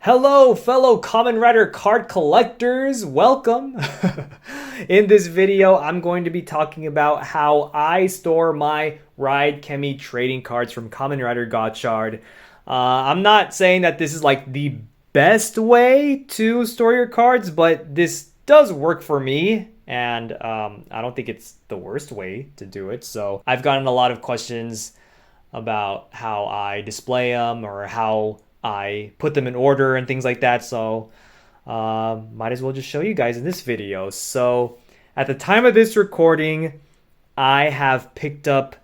Hello, fellow Kamen Rider card collectors. Welcome. In this video, I'm going to be talking about how I store my Ride CHEMY trading cards from Kamen Rider Gotchard. I'm not saying that this is like the best way to store your cards, but this does work for me. And I don't think it's the worst way to do it. So I've gotten a lot of questions about how I display them or how I put them in order and things like that. So might as well just show you guys in this video. So at the time of this recording, I have picked up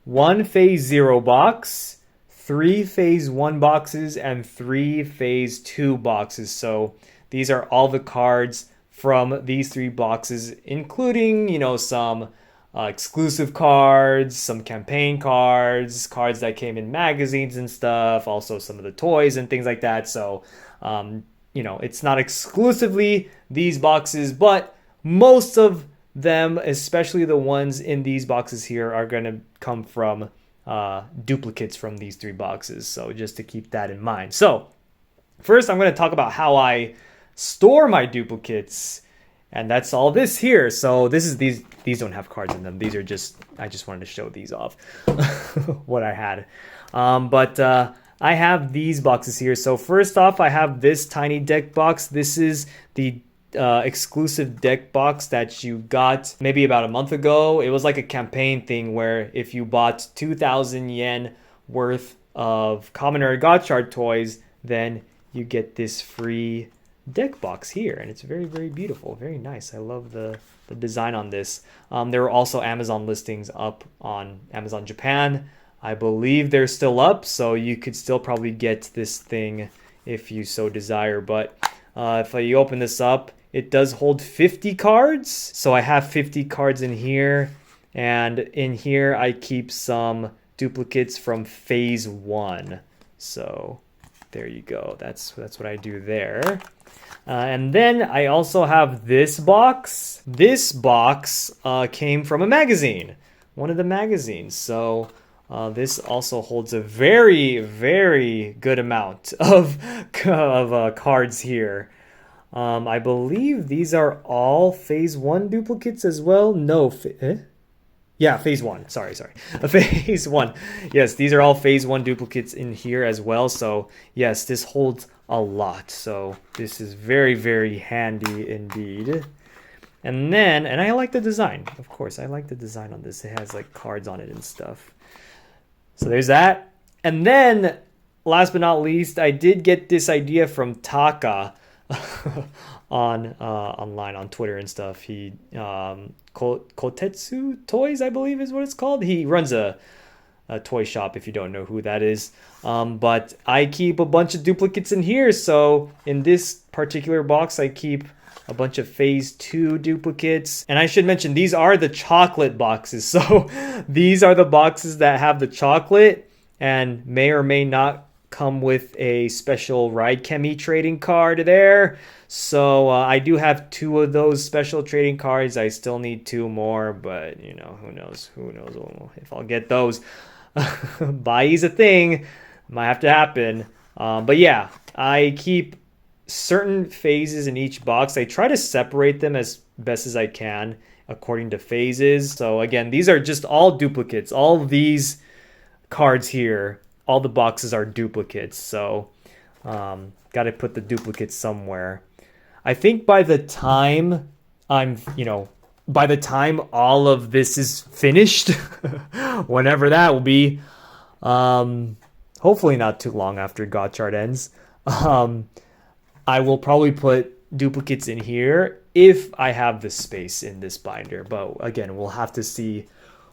1 Phase 0 box, 3 Phase 1 boxes, and 3 Phase 2 boxes. So these are all the cards from these 3 boxes, including, some exclusive cards, some campaign cards, cards that came in magazines and stuff, also some of the toys and things like that. So, it's not exclusively these boxes, but most of them, especially the ones in these boxes here, are going to come from duplicates from these 3 boxes. So just to keep that in mind. So first, I'm going to talk about how I store my duplicates. And that's all this here. So these don't have cards in them. These are I just wanted to show these off, what I had. But I have these boxes here. So first off, I have this tiny deck box. This is the exclusive deck box that you got maybe about a month ago. It was like a campaign thing where if you bought 2,000 yen worth of Kamen Rider Gotchard toys, then you get this free deck box here, and it's very, very beautiful, very nice. I love the design on this. There were also Amazon listings up on Amazon Japan. I believe they're still up, so you could still probably get this thing if you so desire. But if you open this up, it does hold 50 cards. So I have 50 cards in here, and in here I keep some duplicates from Phase 1. So there you go. That's what I do there. And then I also have this box. This box came from a magazine, one of the magazines. So this also holds a very, very good amount of cards here. I believe these are all Phase 1 duplicates as well. No, yeah, Phase 1. Sorry. Phase 1. Yes, these are all Phase 1 duplicates in here as well. So yes, this holds a lot. So this is very, very handy indeed. And I like the design. Of course, I like the design on this. It has like cards on it and stuff. So there's that. And then last but not least, I did get this idea from Taka online on Twitter and stuff. He Kotetsu Toys, I believe is what it's called. He runs a toy shop, if you don't know who that is. But I keep a bunch of duplicates in here. So in this particular box, I keep a bunch of Phase 2 duplicates. And I should mention, these are the chocolate boxes. So these are the boxes that have the chocolate and may or may not come with a special Ride CHEMY trading card there. So I do have 2 of those special trading cards. I still need 2 more, but who knows if I'll get those. Buy's a thing, might have to happen. But yeah, I keep certain phases in each box. I try to separate them as best as I can according to phases. So again, these are just all duplicates. All of these cards here, all the boxes are duplicates. So got to put the duplicates somewhere. I think by the time by the time all of this is finished, whenever that will be, hopefully not too long after Gotchard ends, I will probably put duplicates in here if I have the space in this binder. But again, we'll have to see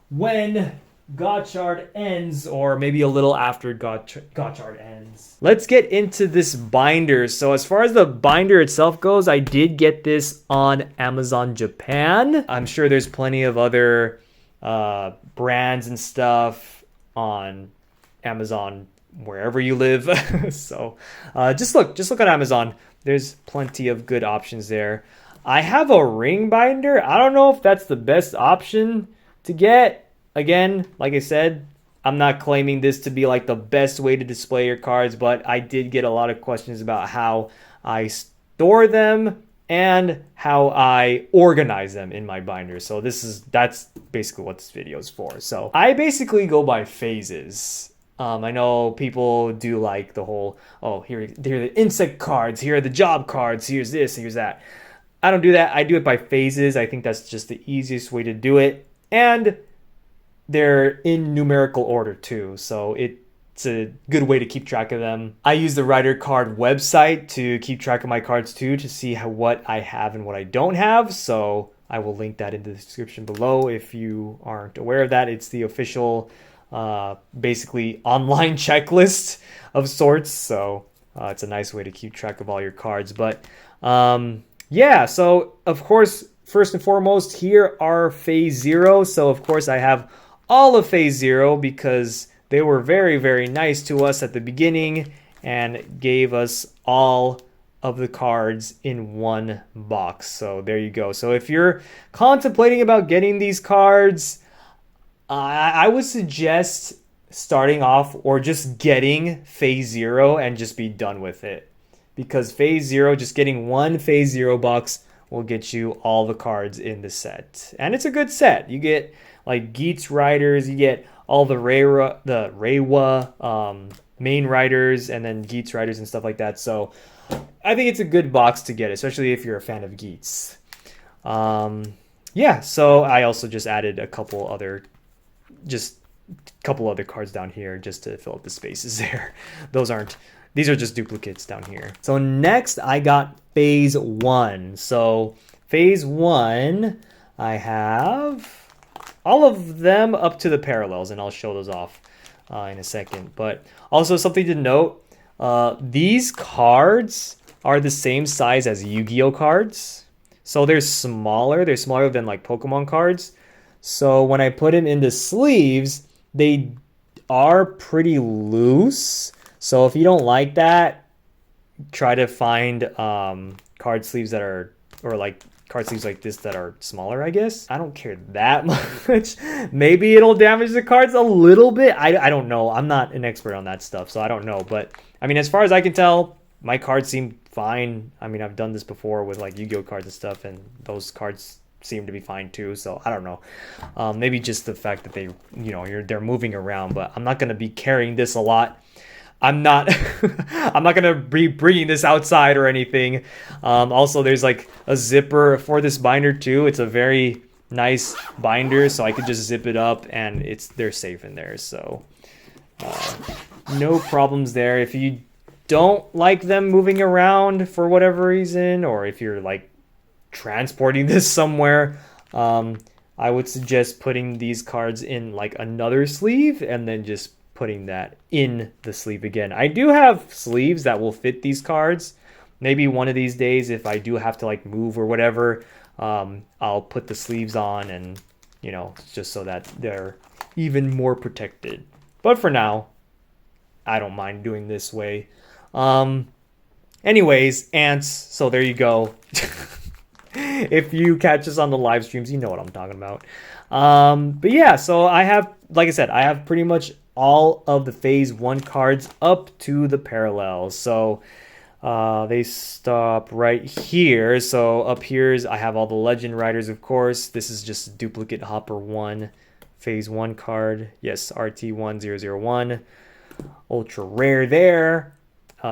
when Gotchard ends, or maybe a little after Gotchard ends. Let's get into this binder. So as far as the binder itself goes, I did get this on Amazon Japan. I'm sure there's plenty of other brands and stuff on Amazon wherever you live. So just look at Amazon. There's plenty of good options there. I have a ring binder. I don't know if that's the best option to get. Again, like I said, I'm not claiming this to be like the best way to display your cards, but I did get a lot of questions about how I store them and how I organize them in my binder. So that's basically what this video is for. So I basically go by phases. I know people do like the whole, oh, here are the insect cards, here are the job cards, here's this, here's that. I don't do that. I do it by phases. I think that's just the easiest way to do it. And they're in numerical order too, so it's a good way to keep track of them. I use the Rider Card website to keep track of my cards too, to see what I have and what I don't have. So I will link that in the description below if you aren't aware of that. It's the official, basically online checklist of sorts. So it's a nice way to keep track of all your cards. But yeah, so of course, first and foremost, here are Phase 0. So of course I have all of Phase 0 because they were very, very nice to us at the beginning and gave us all of the cards in one box. So there you go. So if you're contemplating about getting these cards, I would suggest starting off or just getting Phase 0 and just be done with it. Because Phase 0, just getting one Phase 0 box will get you all the cards in the set. And it's a good set. You get like Geats Riders, you get all the Reiwa main riders, and then Geats Riders and stuff like that. So I think it's a good box to get, especially if you're a fan of Geats. Yeah, so I also just added a couple other cards down here just to fill up the spaces there. These are just duplicates down here. So next I got Phase 1. So Phase 1, I have all of them up to the parallels, and I'll show those off in a second. But also something to note, these cards are the same size as Yu-Gi-Oh cards. So they're smaller than like Pokemon cards. So when I put them into sleeves, they are pretty loose. So if you don't like that, try to find card sleeves that are, or like card sleeves like this that are smaller, I guess. I don't care that much. Maybe it'll damage the cards a little bit. I don't know. I'm not an expert on that stuff, so I don't know. But I mean, as far as I can tell, my cards seem fine. I mean, I've done this before with like Yu-Gi-Oh cards and stuff, and those cards seem to be fine too. So I don't know. Maybe just the fact that they're moving around, but I'm not going to be carrying this a lot. I'm not gonna be bringing this outside or anything. Also, there's like a zipper for this binder too. It's a very nice binder, so I could just zip it up and they're safe in there. So no problems there. If you don't like them moving around for whatever reason, or if you're like transporting this somewhere, I would suggest putting these cards in like another sleeve and then just putting that in the sleeve again. I do have sleeves that will fit these cards. Maybe one of these days, if I do have to like move or whatever, I'll put the sleeves on, and just so that they're even more protected. But for now, I don't mind doing this way. Anyways, ants, so there you go. If you catch us on the live streams, you know what I'm talking about. But yeah, so I have, like I said, I have pretty much all of the Phase 1 cards up to the parallels. So they stop right here. So up here I have all the Legend Riders, of course. This is just a duplicate Hopper 1 Phase 1 card. Yes, RT1001. Ultra rare there,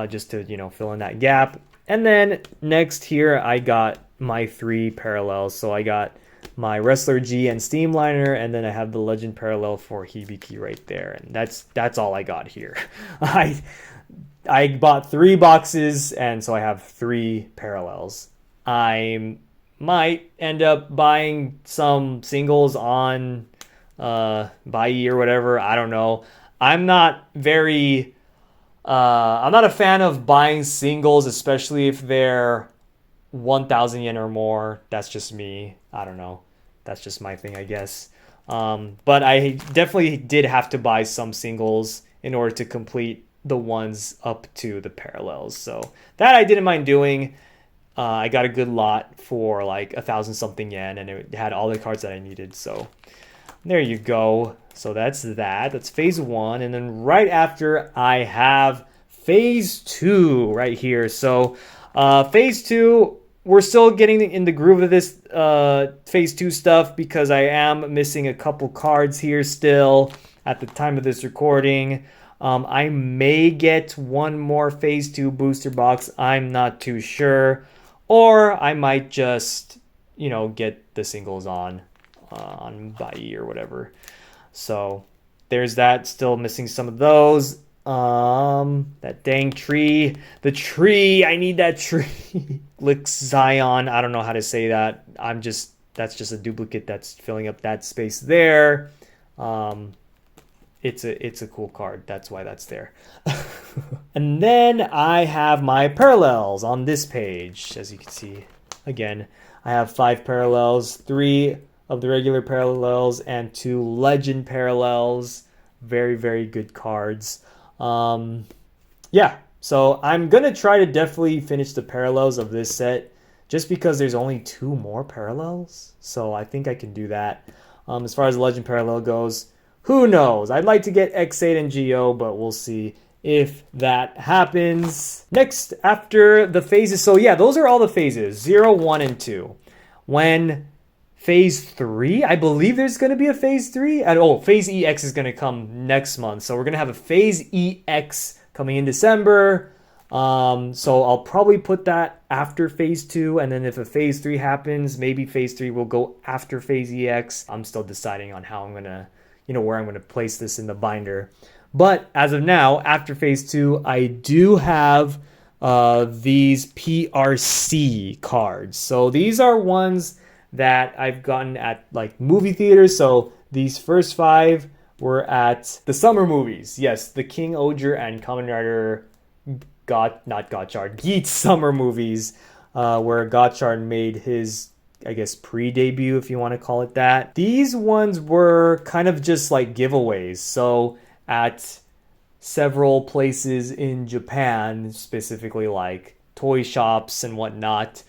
just to fill in that gap. And then next here I got my 3 parallels. So I got my Wrestler G and Steamliner, and then I have the Legend parallel for Hibiki right there, and that's all I got here. I bought 3 boxes, and so I have 3 parallels. I might end up buying some singles on Bai or whatever. I don't know. I'm not a fan of buying singles, especially if they're 1,000 yen or more. That's just me. I don't know. That's just my thing, I guess. But I definitely did have to buy some singles in order to complete the ones up to the parallels. So that I didn't mind doing. I got a good lot for like 1,000 something yen, and it had all the cards that I needed. So There you go. So that's that. That's phase 1. And then right after, I have phase 2 right here. So phase 2, we're still getting in the groove of this phase 2 stuff because I am missing a couple cards here still at the time of this recording. I may get one more phase 2 booster box. I'm not too sure. Or I might just, get the singles on Bai or whatever. So there's that. Still missing some of those. That dang tree. The tree. I need that tree. Zion. I don't know how to say that. That's just a duplicate that's filling up that space there. It's a cool card. That's why that's there. And then I have my parallels on this page. As you can see, again, I have 5 parallels, 3 of the regular parallels and 2 legend parallels. Very, very good cards. Yeah, so I'm going to try to definitely finish the parallels of this set just because there's only 2 more parallels. So I think I can do that. As far as the legend parallel goes, who knows? I'd like to get X8 and Geo, but we'll see if that happens. Next, after the phases. So yeah, those are all the phases, 0, 1, and 2. When phase 3, I believe there's going to be a phase 3. And phase EX is going to come next month. So we're going to have a phase EX coming in December. So I'll probably put that after phase 2. And then if a phase 3 happens, maybe phase 3 will go after phase EX. I'm still deciding on how I'm going to, where I'm going to place this in the binder. But as of now, after phase 2, I do have these PRC cards. So these are ones that I've gotten at like movie theaters. So these first 5 were at the summer movies. Yes, the King Oger and Kamen Rider Gotchard summer movies, where Gotchard made his, I guess, pre-debut, if you want to call it that. These ones were kind of just like giveaways. So at several places in Japan, specifically like toy shops and whatnot,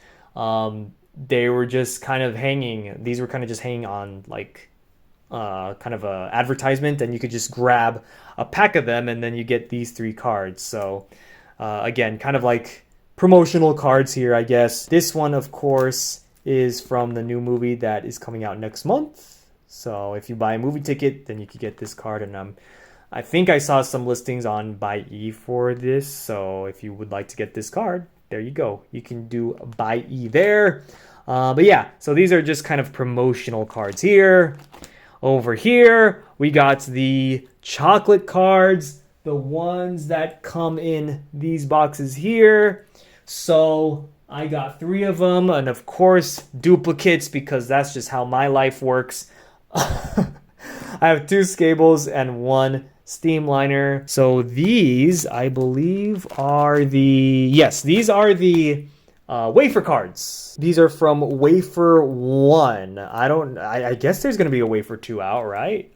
they were just kind of hanging. These were kind of just hanging on like kind of a advertisement, and you could just grab a pack of them and then you get these 3 cards. So again, kind of like promotional cards here, I guess. This one, of course, is from the new movie that is coming out next month. So if you buy a movie ticket, then you could get this card. And I think I saw some listings on Buy E for this. So if you would like to get this card, there you go. You can do Buy E there. But yeah, so these are just kind of promotional cards here. Over here, we got the chocolate cards, the ones that come in these boxes here. So I got 3 of them, and of course, duplicates, because that's just how my life works. I have 2 Scables and 1 Steamliner. So these, I believe, are these are the wafer cards. These are from Wafer 1. I guess there's going to be a Wafer 2 out, right?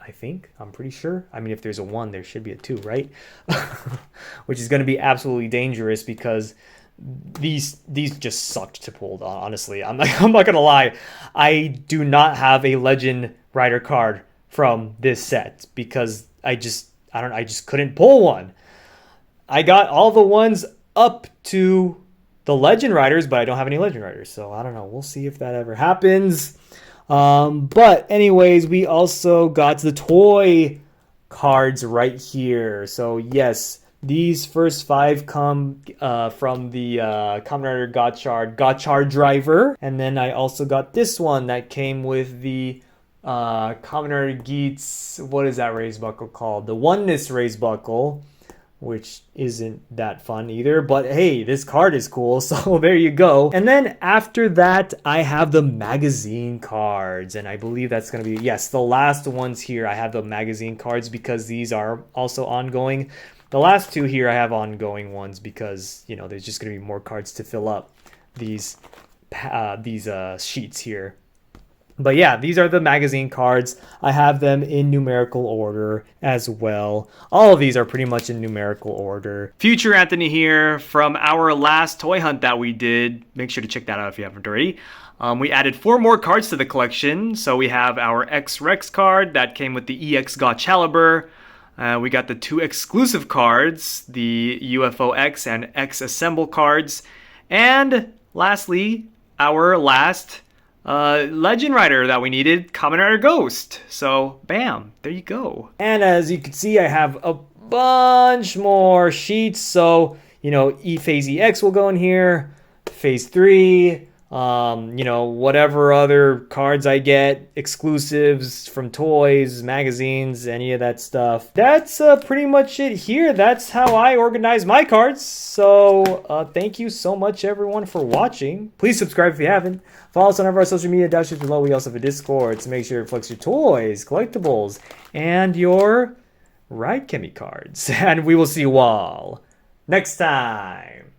I'm pretty sure. I mean, if there's a 1, there should be a 2, right? Which is going to be absolutely dangerous because these just sucked to pull, honestly. I'm not gonna lie. I do not have a Legend Rider card from this set because I just couldn't pull one. I got all the ones up to the Legend Riders, but I don't have any Legend Riders, so I don't know. We'll see if that ever happens. But anyways, we also got the toy cards right here. So yes, these first 5 come from the Kamen Rider Gotchard driver. And then I also got this one that came with the Kamen Rider Geats, what is that raise buckle called? The Oneness raise buckle, which isn't that fun either. But hey, this card is cool, so there you go. And then after that, I have the magazine cards. And I believe that's going to be, yes, the last ones here. I have the magazine cards because these are also ongoing. The last 2 here, I have ongoing ones because, there's just going to be more cards to fill up these sheets here. But yeah, these are the magazine cards. I have them in numerical order as well. All of these are pretty much in numerical order. Future Anthony here from our last toy hunt that we did. Make sure to check that out if you haven't already. We added 4 more cards to the collection. So we have our X-Rex card that came with the EX Gotchard. We got the 2 exclusive cards, the UFO X and X Assemble cards. And lastly, our last Legend Rider that we needed, Kamen Rider Ghost. So, bam, there you go. And as you can see, I have a bunch more sheets. So, Phase EX will go in here, Phase 3, whatever other cards I get, exclusives from toys, magazines, any of that stuff. That's pretty much it here. That's how I organize my cards. So thank you so much, everyone, for watching. Please subscribe if you haven't. Follow us on our social media down below. We also have a Discord to make sure it flex your toys, collectibles, and your Ride CHEMY cards. And we will see you all next time.